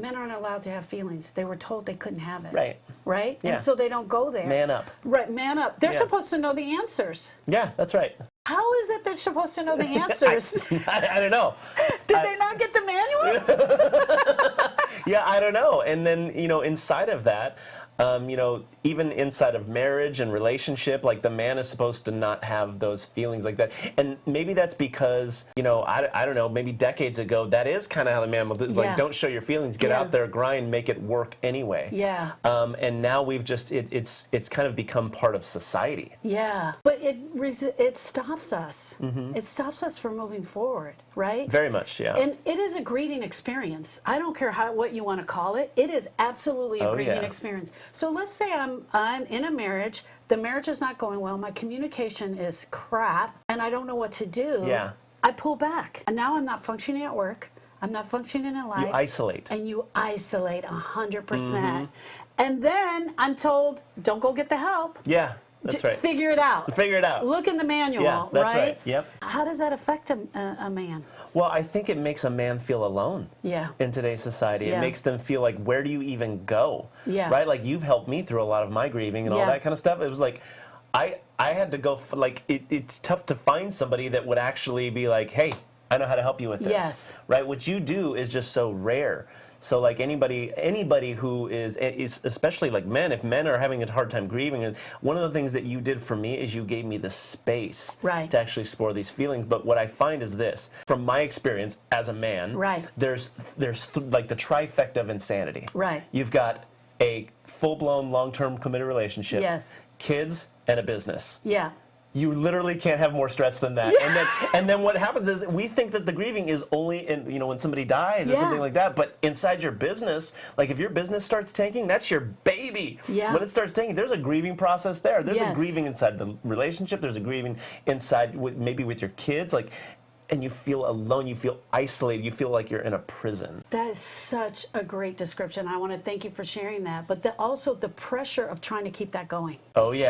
Men aren't allowed to have feelings. They were told they couldn't have it. Right. Right? Yeah. And so they don't go there. Man up. Right, man up. They're Yeah. supposed to know the answers. Yeah, that's right. How is it they're supposed to know the answers? I don't know. Did they not get the manual? Yeah, I don't know. And then, inside of that, even inside of marriage and relationship, like the man is supposed to not have those feelings like that. And maybe that's because, I don't know, maybe decades ago, that is kind of how the man will do. Like, Yeah. don't show your feelings, get Yeah. out there, grind, make it work anyway. Yeah. And now we've just, it's kind of become part of society. Yeah. But it stops us. It stops us from moving forward, right? Very much, yeah. And it is a grieving experience. I don't care what you want to call it. It is absolutely a grieving yeah. experience. So let's say I'm in a marriage. The marriage is not going well. My communication is crap, and I don't know what to do. Yeah. I pull back, and now I'm not functioning at work. I'm not functioning in life. You isolate. And you isolate 100%. And then I'm told, don't go get the help. Yeah, that's right. Figure it out. Figure it out. Look in the manual, Yeah, that's right. Yep. How does that affect a man? Well, I think it makes a man feel alone. Yeah. In today's society. Yeah. It makes them feel like, where do you even go? Yeah. Right? Like, you've helped me through a lot of my grieving and all Yeah. that kind of stuff. It was like, I had to go, it's tough to find somebody that would actually be like, hey, I know how to help you with this. Yes. Right? What you do is just so rare. So like anybody who is especially like men, if men are having a hard time grieving, one of the things that you did for me is you gave me the space Right. to actually explore these feelings. But what I find is this, from my experience as a man, Right. there's like the trifecta of insanity. Right. You've got a full-blown long-term committed relationship, Yes. kids, and a business. Yeah. You literally can't have more stress than that. Yeah. And then what happens is we think that the grieving is only in, when somebody dies or Yeah. something like that. But inside your business, like if your business starts tanking, that's your baby. Yeah. When it starts tanking, there's a grieving process there. There's Yes. a grieving inside the relationship. There's a grieving inside maybe with your kids. And you feel alone. You feel isolated. You feel like you're in a prison. That is such a great description. I want to thank you for sharing that. But also the pressure of trying to keep that going. Oh, yeah.